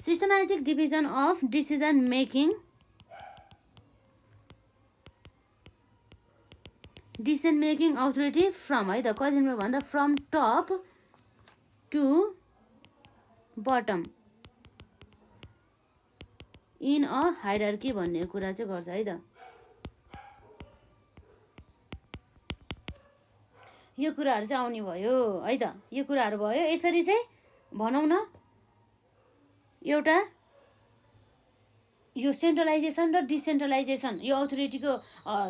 systematic division of decision making, decision making authority from है त कतिमा भन्दा from top to bottom in a hierarchy भन्ने कुरा चाहिँ गर्छ है त। यो कुराहरू चाहिँ आउने भयो है त। यो कुराहरू भयो। यसरी चाहिँ भनौँ न एउटा यो सेन्ट्रलाइजेसन र डिसेन्ट्रलाइजेसन यो अथोरिटीको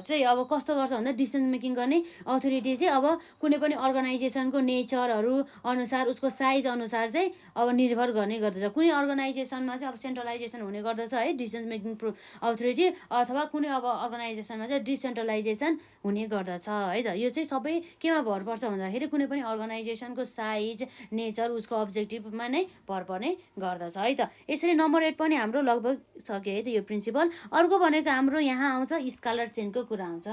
चाहिँ अब कस्तो गर्छ भन्दा डिसिजन मेकिङ गर्ने अथोरिटी चाहिँ अब कुनै पनि अर्गनाइजेसनको नेचरहरू अनुसार उसको साइज अनुसार चाहिँ अब निर्भर गर्ने गर्दछ। कुनै अर्गनाइजेसनमा चाहिँ अब सेन्ट्रलाइजेसन हुने गर्दछ है डिसिजन मेकिङ अथोरिटी, अथवा कुनै अब अर्गनाइजेसनमा चाहिँ डिसेन्ट्रलाइजेसन हुने गर्दछ है त। यो चाहिँ सबै केमा भर पर्छ भन्दाखेरि कुनै पनि अर्गनाइजेसनको साइज नेचर उसको अब्जेक्टिभमा नै भर पर्ने गर्दछ है त। यसरी नम्बर 8 पनि हाम्रो लगभग सक्यो है त यो प्रिन्सिपल। अर्को भनेको हाम्रो यहाँ आउँछ स्कालर चेनको कुरा आउँछ।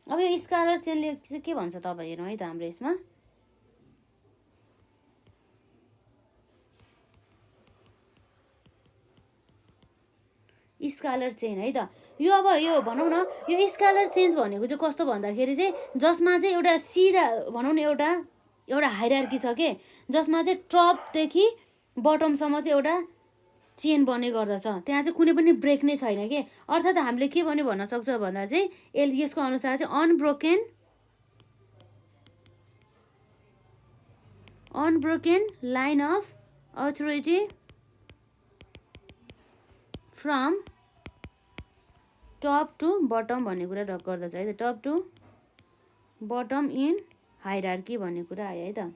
अब यो स्कालर चेनले चाहिँ के भन्छ तपाईँ हेरौँ है त हाम्रो यसमा। स्कालर चेन है त। यो अब यो भनौँ न यो स्कालर चेन्ज भनेको चाहिँ कस्तो भन्दाखेरि चाहिँ जसमा चाहिँ एउटा सिधा भनौँ न एउटा हाइरार्की छ के, जसमा चाहिँ टपदेखि बटमसम्म चाहिँ एउटा चेन बन्ने गर्दछ। त्यहाँ चाहिँ कुनै पनि ब्रेक नै छैन के। अर्थात् हामीले के पनि भन्न सक्छ भन्दा चाहिँ यसको अनुसार चाहिँ unbroken line of authority from top to bottom भन्ने कुरा गर्दछ है त। Top to bottom in hierarchy भन्ने कुरा आयो है त।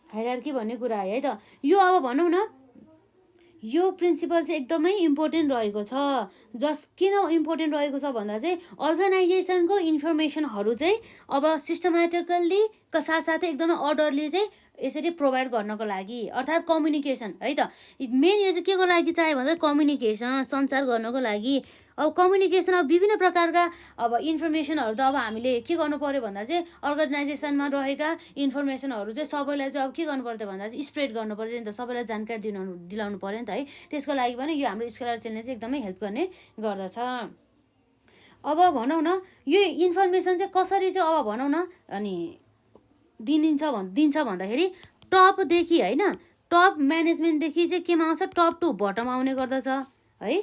हाइरार्की भन्ने कुरा आयो है त। यो अब भनौँ न यो प्रिन्सिपल चाहिँ एकदमै इम्पोर्टेन्ट रहेको छ। किन इम्पोर्टेन्ट रहेको छ भन्दा चाहिँ अर्गनाइजेसनको इन्फर्मेसनहरू चाहिँ अब सिस्टमेटिकल्ली का साथसाथै एकदमै अर्डरली चाहिँ यसरी प्रोभाइड गर्नको लागि, अर्थात् कम्युनिकेसन है त। मेन यो चाहिँ के को लागि चाहियो भन्दा कम्युनिकेसन सञ्चार गर्नको लागि। अब कम्युनिकेसन अब विभिन्न प्रकारका अब इन्फर्मेसनहरू त अब हामीले के गर्नु पर्यो भन्दा चाहिँ अर्गनाइजेसनमा रहेका इन्फर्मेसनहरू चाहिँ सबैलाई चाहिँ अब के गर्नु पर्यो भन्दा चाहिँ स्प्रेड गर्नु पर्यो नि त, सबैलाई जानकारी दिलाउनु पर्यो नि त है। त्यसको लागि पनि यो हाम्रो स्कलर चेनले चाहिँ एकदमै हेल्प गर्ने गर्दछ। अब भनौँ न यो इन्फर्मेसन चाहिँ कसरी चाहिँ अब भनौँ न अनि दिन्छ भन्दाखेरि टपदेखि होइन, टप म्यानेजमेन्टदेखि चाहिँ केमा आउँछ टप टु बटम आउने गर्दछ है।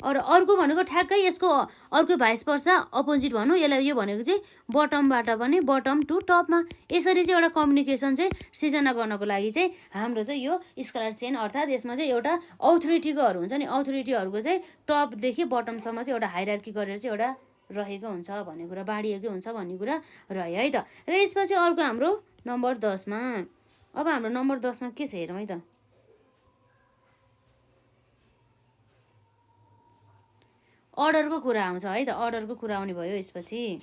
अर्को भनेको ठ्याक्कै यसको अर्को भाइस पर्सा अपोजिट भनौँ यसलाई। यो भनेको चाहिँ बटमबाट पनि बटम टु टपमा यसरी चाहिँ एउटा कम्युनिकेसन चाहिँ सिर्जना गर्नको लागि चाहिँ हाम्रो चाहिँ यो स्कलर चेन, अर्थात् यसमा चाहिँ एउटा अथोरिटीकोहरू हुन्छ नि, अथोरिटीहरूको चाहिँ टपदेखि बटमसम्म चाहिँ एउटा हाइरार्की गरेर चाहिँ एउटा रहेको हुन्छ भन्ने कुरा, बाँडिएकै हुन्छ भन्ने कुरा रह्यो है त। र यसपछि अर्को हाम्रो नम्बर 10मा, अब हाम्रो नम्बर 10मा के छ हेरौँ है त। अर्डरको कुरा आउँछ है त। अर्डरको कुरा आउने भयो यसपछि।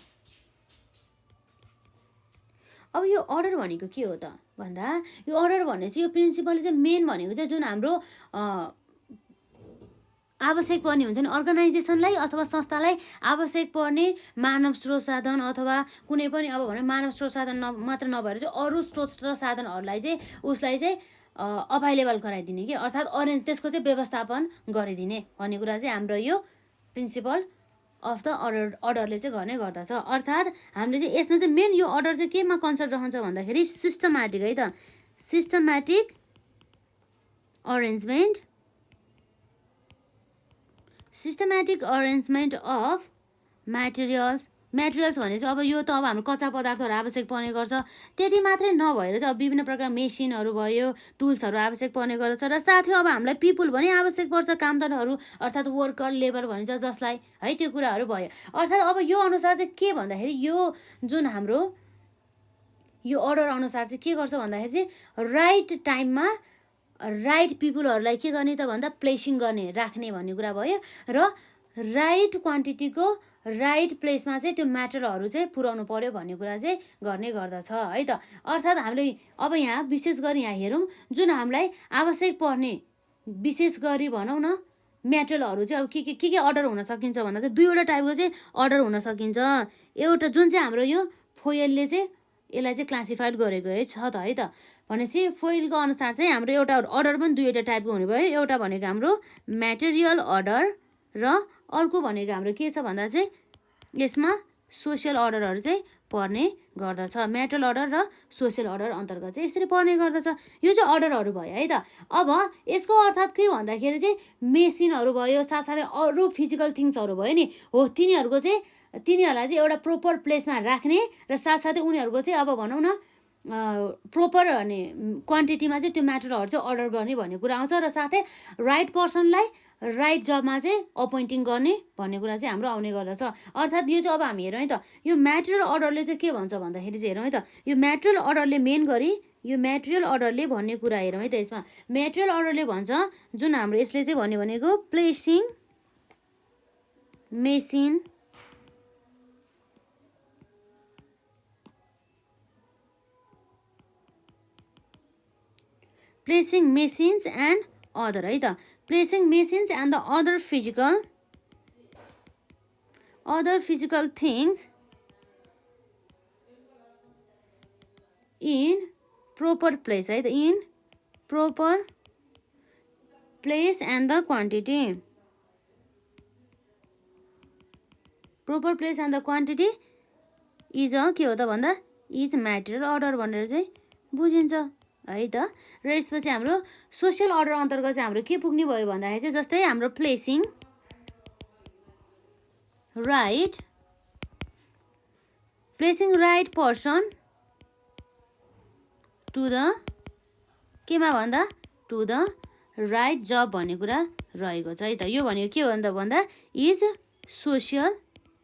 अब यो अर्डर भनेको के हो त भन्दा यो अर्डर भन्ने चाहिँ यो प्रिन्सिपल चाहिँ मेन भनेको चाहिँ जुन हाम्रो आवश्यक पर्ने हुन्छ नि अर्गनाइजेसनलाई अथवा संस्थालाई आवश्यक पर्ने मानव स्रोत साधन अथवा कुनै पनि अब भने मानव स्रोत साधन मात्र नभएर चाहिँ अरू स्रोत र साधनहरूलाई चाहिँ उसलाई चाहिँ अभाइलेबल गराइदिने कि, अर्थात् त्यसको चाहिँ व्यवस्थापन गरिदिने भन्ने कुरा चाहिँ हाम्रो यो प्रिन्सिपल अफ द अर्डरले चाहिँ गर्ने गर्दछ। अर्थात् हामीले चाहिँ यसमा चाहिँ मेन यो अर्डर चाहिँ केमा कन्सर्ट रहन्छ भन्दाखेरि सिस्टमेटिक है त। सिस्टमेटिक अरेन्जमेन्ट अफ म्याटेरियल्स भने चाहिँ अब यो त अब हाम्रो कच्चा पदार्थहरू आवश्यक पर्ने गर्छ। त्यति मात्रै नभएर चाहिँ अब विभिन्न प्रकार मेसिनहरू भयो, टुल्सहरू आवश्यक पर्ने गर्दछ र साथै अब हामीलाई पिपुल पनि आवश्यक पर्छ, कामदारहरू अर्थात् वर्कर लेबर भनिन्छ जसलाई है, त्यो कुराहरू भयो। अर्थात् अब यो अनुसार चाहिँ के भन्दाखेरि यो जुन हाम्रो यो अर्डर अनुसार चाहिँ के गर्छ भन्दाखेरि चाहिँ राइट टाइममा राइट पिपुलहरूलाई के गर्ने त भन्दा प्लेसिङ गर्ने राख्ने भन्ने कुरा भयो र राइट क्वान्टिटीको राइट प्लेसमा चाहिँ त्यो म्याटरहरू चाहिँ पुर्याउनु पर्यो भन्ने कुरा चाहिँ गर्ने गर्दछ है त। अर्थात् हामीले अब यहाँ विशेष गरी यहाँ हेरौँ जुन हामीलाई आवश्यक पर्ने विशेष गरी भनौँ न म्याटेरियलहरू चाहिँ अब के अर्डर हुन सकिन्छ भन्दा चाहिँ दुईवटा टाइपको चाहिँ अर्डर हुन सकिन्छ। एउटा जुन चाहिँ हाम्रो यो फोइलले चाहिँ यसलाई चाहिँ क्लासिफाइड गरेको है छ त है त। भनेपछि फोइलको अनुसार चाहिँ हाम्रो एउटा अर्डर पनि दुईवटा टाइपको हुने भयो। एउटा भनेको हाम्रो म्याटेरियल अर्डर र अर्को भनेको हाम्रो के छ भन्दा चाहिँ यसमा सोसियल अर्डरहरू चाहिँ पर्ने गर्दछ। म्याटेरियल अर्डर र सोसियल अर्डर अन्तर्गत चाहिँ यसरी पर्ने गर्दछ। यो चाहिँ अर्डरहरू भयो है त। अब यसको अर्थात् के भन्दाखेरि चाहिँ मेसिनहरू भयो, साथसाथै अरू फिजिकल थिङ्सहरू भयो नि हो, तिनीहरूलाई चाहिँ एउटा प्रोपर प्लेसमा राख्ने र साथसाथै उनीहरूको चाहिँ अब भनौँ न प्रोपर अनि क्वान्टिटीमा चाहिँ त्यो म्याटेरियलहरू चाहिँ अर्डर गर्ने भन्ने कुरा आउँछ र साथै राइट पर्सनलाई राइट जबमा चाहिँ अपोइन्टिङ गर्ने भन्ने कुरा चाहिँ हाम्रो आउने गर्दछ। अर्थात् यो चाहिँ अब हामी हेरौँ है त, यो म्याटेरियल अर्डरले चाहिँ के भन्छ भन्दाखेरि चाहिँ हेरौँ है त, यो म्याटेरियल अर्डरले मेन गरी यो म्याटेरियल अर्डरले भन्ने कुरा हेरौँ है त। यसमा म्याटेरियल अर्डरले भन्छ जुन हाम्रो यसले चाहिँ भन्यो भनेको placing machine placing machines and other है त, placing machines and the other physical things in proper place है त, in proper place and the quantity, proper place and the quantity is a के हो त भन्दा इज म्याटेरियल अर्डर भनेर चाहिँ बुझिन्छ है त। र यसपछि हाम्रो सोसियल अर्डर अन्तर्गत चाहिँ हाम्रो के पुग्ने भयो भन्दाखेरि चाहिँ जस्तै हाम्रो placing right person to the केमा भन्दा टु द राइट जब भन्ने कुरा रहेको छ है त। यो भनेको के हो भन्दा इज सोसियल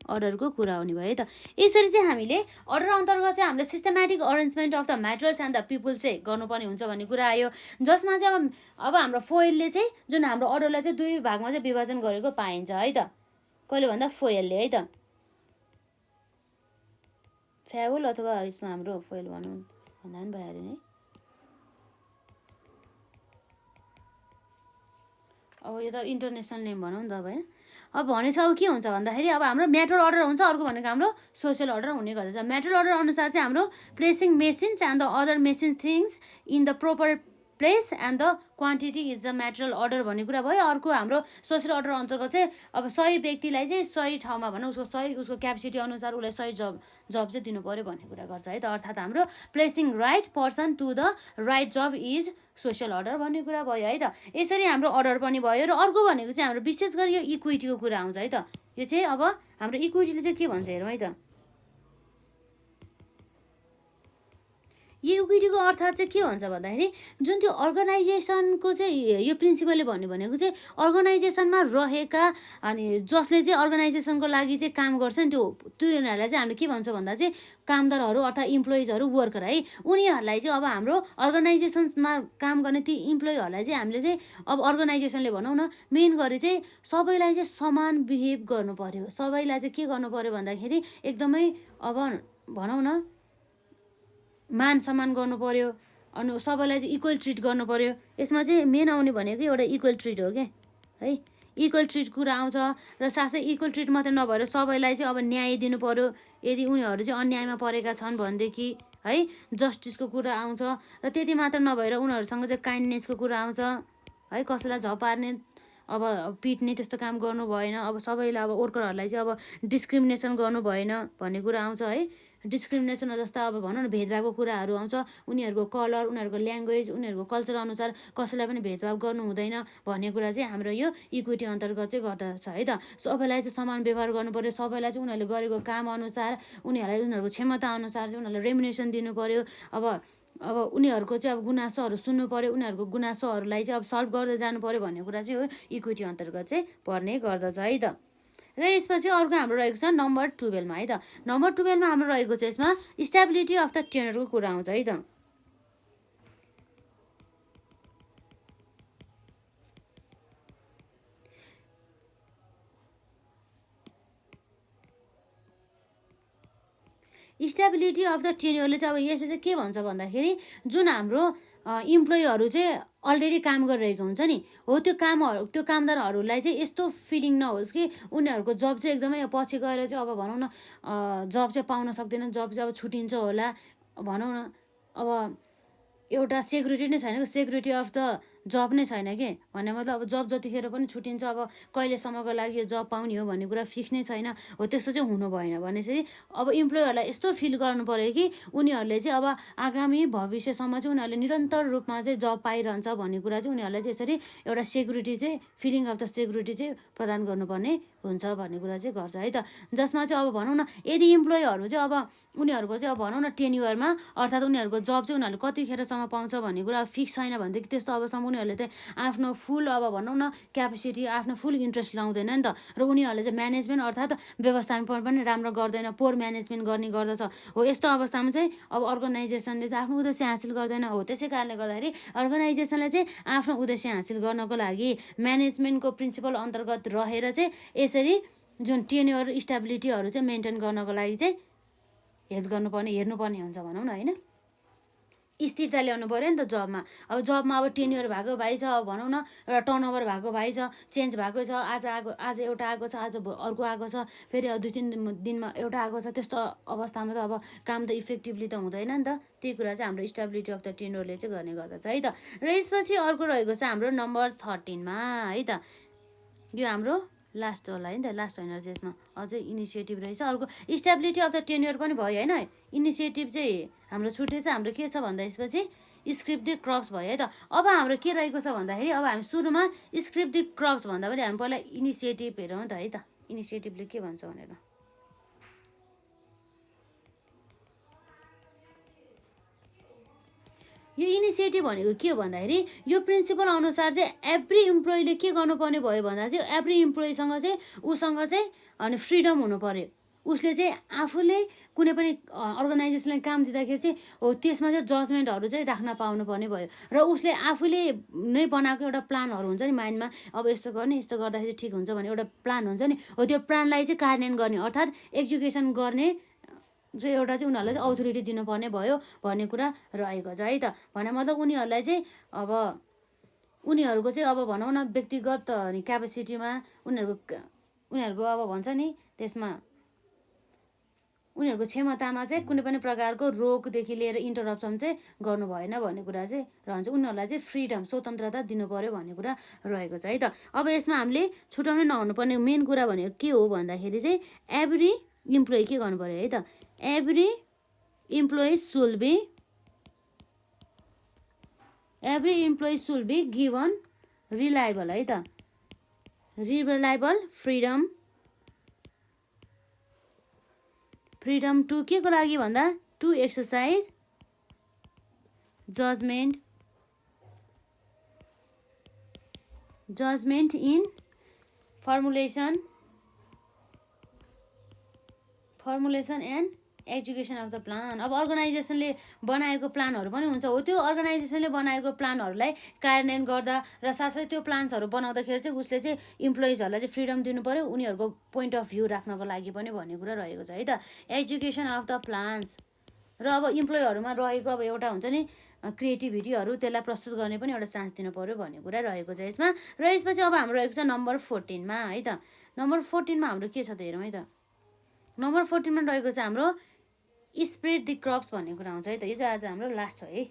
अर्डरको कुरा हुने भयो है त। यसरी चाहिँ हामीले अर्डर अन्तर्गत चाहिँ हामीले systematic arrangement of the materials and the people चाहिँ गर्नुपर्ने हुन्छ भन्ने कुरा आयो, जसमा चाहिँ अब हाम्रो फोइलले चाहिँ जुन हाम्रो अर्डरलाई चाहिँ दुई भागमा चाहिँ विभाजन गरेको पाइन्छ है त। कहिले भन्दा फोइलले है त, फ्याबुल अथवा यसमा हाम्रो फोइल भनौँ भन्दा पनि भइहाल्यो नि। अब यो त इन्टरनेसनल नेम भनौँ नि त अब होइन। अब भनेपछि अब के हुन्छ भन्दाखेरि अब हाम्रो म्याटेरियल अर्डर हुन्छ, अर्को भनेको हाम्रो सोसियल अर्डर हुने गर्दछ। म्याटेरियल अर्डर अनुसार चाहिँ हाम्रो placing machines and the other machine things in the proper place and the quantity is the material order भन्ने कुरा भयो। अर्को हाम्रो सोसियल अर्डर अन्तर्गत चाहिँ अब सही व्यक्तिलाई चाहिँ सही ठाउँमा भनौँ उसको क्यापेसिटी अनुसार उसलाई सही जब चाहिँ दिनु पऱ्यो भन्ने कुरा गर्छ है त। अर्थात् हाम्रो placing right person to the right job is social order भन्ने कुरा भयो है त। यसरी हाम्रो अर्डर पनि भयो। र अर्को भनेको चाहिँ हाम्रो विशेष गरी यो इक्विटीको कुरा आउँछ है त। यो चाहिँ अब हाम्रो इक्विटीले चाहिँ के भन्छ हेरौँ है त। यो इक्विटीको अर्थात् चाहिँ के हुन्छ भन्दाखेरि जुन त्यो अर्गनाइजेसनको चाहिँ यो प्रिन्सिपलले भन्ने भनेको चाहिँ अर्गनाइजेसनमा रहेका अनि जसले चाहिँ अर्गनाइजेसनको लागि चाहिँ काम गर्छ नि तिनीहरूलाई चाहिँ हामीले के भन्छ भन्दा चाहिँ कामदारहरू अर्थात् इम्प्लोइजहरू वर्कर है, उनीहरूलाई चाहिँ अब हाम्रो अर्गनाइजेसनमा काम गर्ने ती इम्प्लोइहरूलाई चाहिँ हामीले चाहिँ अब अर्गनाइजेसनले भनौँ न मेन गरी चाहिँ सबैलाई चाहिँ समान बिहेभ गर्नु पर्यो। सबैलाई चाहिँ के गर्नु पर्यो भन्दाखेरि एकदमै अब भनौँ न मान सम्मान गर्नु पर्यो अनि सबैलाई चाहिँ इक्वल ट्रिट गर्नु पर्यो। यसमा चाहिँ मेन आउने भनेको एउटा इक्वल ट्रिट हो क्या है, इक्वल ट्रिट कुरा आउँछ। र साथै इक्वल ट्रिट मात्रै नभएर सबैलाई चाहिँ अब न्याय दिनु पर्यो, यदि उनीहरू चाहिँ अन्यायमा परेका छन् भनेदेखि है जस्टिसको कुरा आउँछ। र त्यति मात्र नभएर उनीहरूसँग चाहिँ काइन्डनेसको कुरा आउँछ है, कसैलाई झपार्ने अब पिट्ने त्यस्तो काम गर्नु भएन। अब सबैलाई अब वर्करहरूलाई चाहिँ अब डिस्क्रिमिनेसन गर्नु भएन भन्ने कुरा आउँछ है। डिस्क्रिमिनेसन जस्ता अब भनौँ न भेदभावको कुराहरू आउँछ, उनीहरूको कलर उनीहरूको ल्याङ्ग्वेज उनीहरूको कल्चर अनुसार कसैलाई पनि भेदभाव गर्नु हुँदैन भन्ने कुरा चाहिँ हाम्रो यो इक्विटी अन्तर्गत चाहिँ गर्दछ है त। सबैलाई चाहिँ समान व्यवहार गर्नु पर्यो, सबैलाई चाहिँ उनीहरूले गरेको काम अनुसार उनीहरूलाई उनीहरूको क्षमता अनुसार चाहिँ उनीहरूलाई रेमुनेसन दिनु पर्यो। अब उनीहरूको चाहिँ अब गुनासोहरू सुन्नु पर्यो, उनीहरूको गुनासोहरूलाई चाहिँ अब सल्भ गर्दै जानु पर्यो भन्ने कुरा चाहिँ हो इक्विटी अन्तर्गत चाहिँ पर्ने गर्दछ है त। र यसपछि अर्को हाम्रो रहेको छ नम्बर 12मा है त। नम्बर 12मा हाम्रो रहेको छ यसमा स्टेबिलिटी अफ द टेनरको कुरा आउँछ है त। स्टेबिलिटी अफ द टेन्योरले चाहिँ अब यसले चाहिँ के भन्छ भन्दाखेरि जुन हाम्रो इम्प्लोइहरू चाहिँ अलरेडी काम गरिरहेको हुन्छ नि हो त्यो कामदारहरूलाई चाहिँ यस्तो फिलिङ नहोस् कि उनीहरूको जब चाहिँ एकदमै पछि गएर चाहिँ अब भनौँ न जब चाहिँ पाउन सक्दैन, जब चाहिँ अब छुटिन्छ होला भनौँ न। अब एउटा सेक्युरिटी नै छैन, सेक्युरिटी अफ द जब नै छैन के भन्ने मतलब अब जब जतिखेर पनि छुट्टिन्छ, अब कहिलेसम्मको लागि यो जब पाउने हो भन्ने कुरा फिक्स नै छैन हो, त्यस्तो चाहिँ हुनु भएन भनेपछि अब इम्प्लोयरहरूलाई यस्तो फिल गराउनु पऱ्यो कि उनीहरूले चाहिँ अब आगामी भविष्यसम्म चाहिँ उनीहरूले निरन्तर रूपमा चाहिँ जब पाइरहन्छ भन्ने कुरा चाहिँ उनीहरूलाई चाहिँ यसरी एउटा सेक्युरिटी चाहिँ फिलिङ अफ द सेक्युरिटी चाहिँ प्रदान गर्नुपर्ने हुन्छ भन्ने कुरा चाहिँ गर्छ है त। जसमा चाहिँ अब भनौँ न यदि इम्प्लोयरहरू चाहिँ अब उनीहरूको चाहिँ अब भनौँ न टेन्युरमा अर्थात् उनीहरूको जब चाहिँ उनीहरूले कतिखेरसम्म पाउँछ भन्ने कुरा फिक्स छैन भनेदेखि त्यस्तो अवस्थामा उनीहरूले चाहिँ आफ्नो फुल अब भनौँ न क्यापेसिटी आफ्नो फुल इन्ट्रेस्ट लाउँदैन नि त, र उनीहरूले चाहिँ म्यानेजमेन्ट अर्थात् व्यवस्थापन पनि राम्रो गर्दैन, पोर म्यानेजमेन्ट गर्ने गर्दछ हो। यस्तो अवस्थामा चाहिँ अब अर्गनाइजेसनले चाहिँ आफ्नो उद्देश्य हासिल गर्दैन हो। त्यसै कारणले गर्दाखेरि अर्गनाइजेसनले चाहिँ आफ्नो उद्देश्य हासिल गर्नको लागि म्यानेजमेन्टको प्रिन्सिपल अन्तर्गत रहेर चाहिँ यसरी जुन टेन्योर स्टेबिलिटीहरू चाहिँ मेन्टेन गर्नको लागि चाहिँ हेल्प गर्नुपर्ने हेर्नुपर्ने हुन्छ भनौँ न होइन। स्थिरता ल्याउनु पऱ्यो नि त जबमा। अब जबमा अब टेन्योर भएको भाइ छ, भनौँ न एउटा टर्नओभर भएको भाइ छ, चेन्ज भएको छ, आज एउटा आएको छ, आज अर्को आएको छ, फेरि 2-3 दिनमा एउटा आएको छ, त्यस्तो अवस्थामा त अब काम त इफेक्टिभली त हुँदैन नि त। त्यही कुरा चाहिँ हाम्रो स्टेबिलिटी अफ द टेन्योरले चाहिँ गर्ने गर्दछ है त। र यसपछि अर्को रहेको छ हाम्रो नम्बर 13मा है त, यो हाम्रो लास्ट होला है नि त, लास्ट होइन रहेछ, यसमा अझै इनिसिएटिभ रहेछ अर्को। स्टेबिलिटी अफ द टेन्योर पनि भयो होइन, इनिसिएटिभ चाहिँ हाम्रो छुट्टै छ। हाम्रो के छ भन्दा यसपछि स्क्रिप्ट द क्रप्स भयो है त। अब हाम्रो के रहेको छ भन्दाखेरि अब हामी सुरुमा स्क्रिप्ट द क्रप्स भन्दा पनि हामी पहिला इनिसिएटिभ हेरौँ त है त, इनिसिएटिभले के भन्छ भनेर। यो इनिसिएटिभ भनेको के हो भन्दाखेरि यो प्रिन्सिपल अनुसार चाहिँ एभ्री इम्प्लोइले के गर्नुपर्ने भयो भन्दा चाहिँ एभ्री इम्प्लोइसँग चाहिँ उसँग चाहिँ अनि फ्रिडम हुनु पऱ्यो। उसले चाहिँ आफूले कुनै पनि अर्गनाइजेसनलाई काम दिँदाखेरि चाहिँ हो त्यसमा चाहिँ जजमेन्टहरू चाहिँ राख्न पाउनुपर्ने भयो, र उसले आफूले नै बनाएको एउटा प्लानहरू हुन्छ नि माइन्डमा, अब यस्तो गर्ने यस्तो गर्दाखेरि ठिक हुन्छ भन्ने एउटा प्लान हुन्छ नि हो, त्यो प्लानलाई चाहिँ कार्यान्वयन गर्ने अर्थात् एक्जिक्युसन गर्ने चाहिँ एउटा चाहिँ उनीहरूलाई चाहिँ अथोरिटी दिनुपर्ने भयो भन्ने कुरा रहेको छ है त। भने मतलब उनीहरूलाई चाहिँ अब उनीहरूको चाहिँ अब भनौँ न व्यक्तिगत क्यापेसिटीमा उनीहरूको अब भन्छ नि त्यसमा उनीहरूको क्षमतामा चाहिँ कुनै पनि प्रकारको रोगदेखि लिएर इन्टरप्सन चाहिँ गर्नु भएन भन्ने कुरा चाहिँ रहन्छ। उनीहरूलाई चाहिँ फ्रिडम स्वतन्त्रता दिनु पऱ्यो भन्ने कुरा रहेको छ है त। अब यसमा हामीले छुटाउनै नहुनुपर्ने मेन कुरा भनेको के हो भन्दाखेरि चाहिँ एभ्री इम्प्लोइ के गर्नु पऱ्यो है त, every employee should be given reliable है त, रिलायबल फ्रिडम टु के को लागि भन्दा to exercise judgement in formulation and execution of the plan. अब अर्गनाइजेसनले बनाएको प्लानहरू पनि हुन्छ हो, त्यो अर्गनाइजेसनले बनाएको प्लानहरूलाई कार्यान्वयन गर्दा र साथसाथै त्यो प्लान्सहरू बनाउँदाखेरि चाहिँ उसले चाहिँ इम्प्लोइजहरूलाई चाहिँ फ्रिडम दिनु पऱ्यो उनीहरूको पोइन्ट अफ भ्यू राख्नको लागि पनि भन्ने कुरा रहेको छ है त। एक्जिक्युसन अफ द प्लान्स र अब इम्प्लोइहरूमा रहेको अब एउटा हुन्छ नि क्रिएटिभिटीहरू त्यसलाई प्रस्तुत गर्ने पनि एउटा चान्स दिनु पऱ्यो भन्ने कुरा रहेको छ यसमा। र यसपछि अब हाम्रो रहेको छ नम्बर 14मा है त। नम्बर 14मा हाम्रो के छ त हेरौँ है त। नम्बर 14मा रहेको छ हाम्रो स्प्रेड द क्रप्स भन्ने कुरा आउँछ है त। यो चाहिँ आज हाम्रो लास्ट हो है।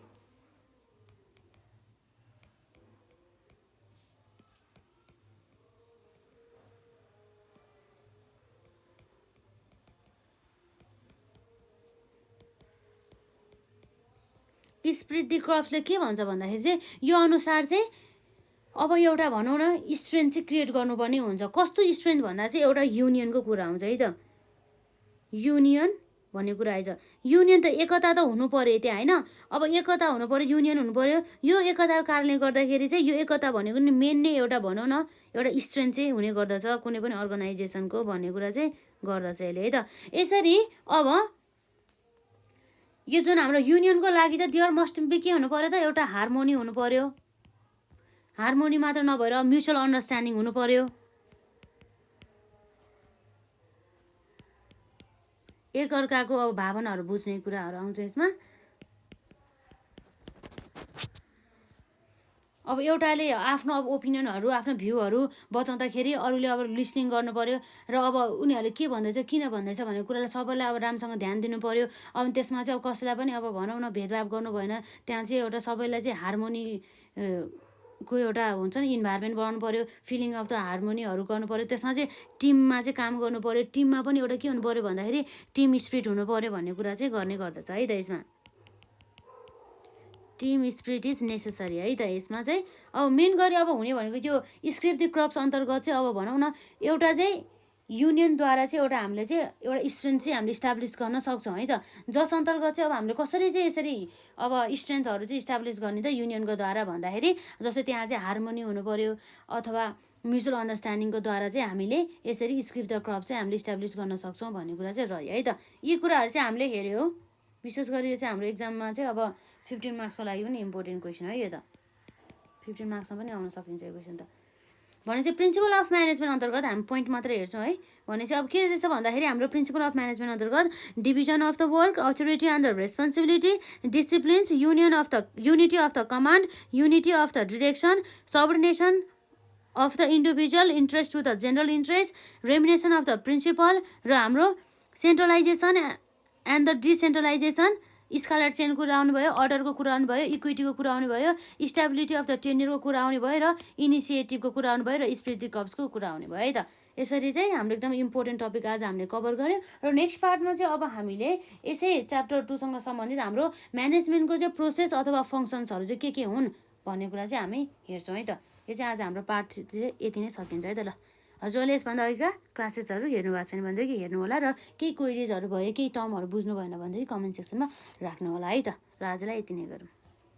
स्प्रेड द क्रप्सले के भन्छ भन्दाखेरि चाहिँ यो अनुसार चाहिँ अब एउटा भनौँ न स्ट्रेन्थ चाहिँ क्रिएट गर्नुपर्ने हुन्छ। कस्तो स्ट्रेन्थ भन्दा चाहिँ एउटा युनियनको कुरा आउँछ है त, युनियन भन्ने कुरा आइज। युनियन त एकता त हुनु पऱ्यो त्यहाँ होइन। अब एकता हुनु पऱ्यो, युनियन हुनु पऱ्यो। यो एकताको कारणले गर्दाखेरि चाहिँ यो एकता भनेको नि मेन नै एउटा भनौँ न एउटा स्ट्रेन्थ चाहिँ हुने गर्दछ कुनै पनि अर्गनाइजेसनको भन्ने कुरा चाहिँ गर्दछ यसले है त। यसरी अब यो जुन हाम्रो युनियनको लागि चाहिँ देयर मस्ट बी के हुनु पऱ्यो त, एउटा हार्मोनी हुनु पऱ्यो। हार्मोनी मात्र नभएर म्युचुअल अन्डरस्ट्यान्डिङ हुनु पऱ्यो। एकअर्काको अब भावनाहरू बुझ्ने कुराहरू आउँछ यसमा। अब एउटाले आफ्नो अब ओपिनियनहरू आफ्नो भ्यूहरू बताउँदाखेरि अरूले अब लिसनिङ गर्नु पऱ्यो र अब उनीहरूले के भन्दैछ किन भन्दैछ भन्ने कुरालाई सबैलाई अब राम्रोसँग ध्यान दिनु पऱ्यो। अब त्यसमा चाहिँ अब कसैलाई पनि अब भनौँ न भेदभाव गर्नु भएन, त्यहाँ चाहिँ एउटा सबैलाई चाहिँ हार्मोनी को एउटा हुन्छ नि इन्भाइरोमेन्ट बनाउनु पऱ्यो, फिलिङ अफ द हार्मोनीहरू गर्नु पऱ्यो, त्यसमा चाहिँ टिममा चाहिँ काम गर्नु पऱ्यो, टिममा पनि एउटा के हुनु पऱ्यो भन्दाखेरि टिम स्पिरिट हुनु पऱ्यो भन्ने कुरा चाहिँ गर्ने गर्दछ है त। यसमा टिम स्पिरिट इज नेसेसरी है त। यसमा चाहिँ अब मेन गरी अब हुने भनेको त्यो स्क्रेप द क्रप्स अन्तर्गत चाहिँ अब भनौँ न एउटा चाहिँ युनियनद्वारा चाहिँ एउटा हामीले चाहिँ एउटा स्ट्रेन्थ चाहिँ हामीले इस्टाब्लिस गर्न सक्छौँ है त, जस अन्तर्गत चाहिँ अब हामीले कसरी चाहिँ यसरी अब स्ट्रेन्थहरू चाहिँ इस्टाब्लिस गर्ने त युनियनको द्वारा भन्दाखेरि जस्तै त्यहाँ चाहिँ हार्मोनी हुनु पऱ्यो अथवा म्युचुअल अन्डरस्ट्यान्डिङको द्वारा चाहिँ हामीले यसरी स्क्रिप द क्रप चाहिँ हामीले इस्टाब्लिस गर्न सक्छौँ भन्ने कुरा चाहिँ रह्यो है त। यी कुराहरू चाहिँ हामीले हेऱ्यो हो, विशेष गरी यो चाहिँ हाम्रो एक्जाममा चाहिँ अब 15 मार्क्सको लागि पनि इम्पोर्टेन्ट क्वेसन है यो त, 15 मार्क्समा पनि आउन सकिन्छ यो क्वेसन त। भनेपछि प्रिन्सिपल अफ म्यानेजमेन्ट अन्तर्गत हामी पोइन्ट मात्रै हेर्छौँ है। भनेपछि अब के रहेछ भन्दाखेरि हाम्रो प्रिन्सिपल अफ म्यानेजमेन्ट अन्तर्गत division of the work, authority and the responsibility, disciplines, unity of the command, unity of the direction, subordination of the individual interest to the general interest, remuneration of the principal र हाम्रो centralisation and the decentralisation, scalar चेनको कुरा आउनुभयो, अर्डरको कुरा आउनुभयो, इक्विटीको कुरा आउनुभयो, स्टेबिलिटी अफ द टेन्डरको कुरा आउने भयो र इनिसिएटिभको कुरा आउनुभयो र स्पिरिट द क्रप्सको कुरा आउने भयो है त। यसरी चाहिँ हाम्रो एकदम इम्पोर्टेन्ट टपिक आज हामीले कभर गऱ्यौँ र नेक्स्ट पार्टमा चाहिँ अब हामीले यसै च्याप्टर 2 सँग सम्बन्धित हाम्रो म्यानेजमेन्टको चाहिँ प्रोसेस अथवा फङ्सन्सहरू चाहिँ के हुन् भन्ने कुरा चाहिँ हामी हेर्छौँ है त। यो चाहिँ आज हाम्रो पार्ट 3 चाहिँ यति नै सकिन्छ है त। ल हजुरहरूले यसभन्दा अघिका क्लासेसहरू हेर्नु भएको छैन भनेदेखि हेर्नु होला र केही क्वेरिजहरू भयो, केही टर्महरू बुझ्नु भएन भनेदेखि कमेन्ट सेक्सनमा राख्नु होला है त। र आजलाई यति नै गरौँ।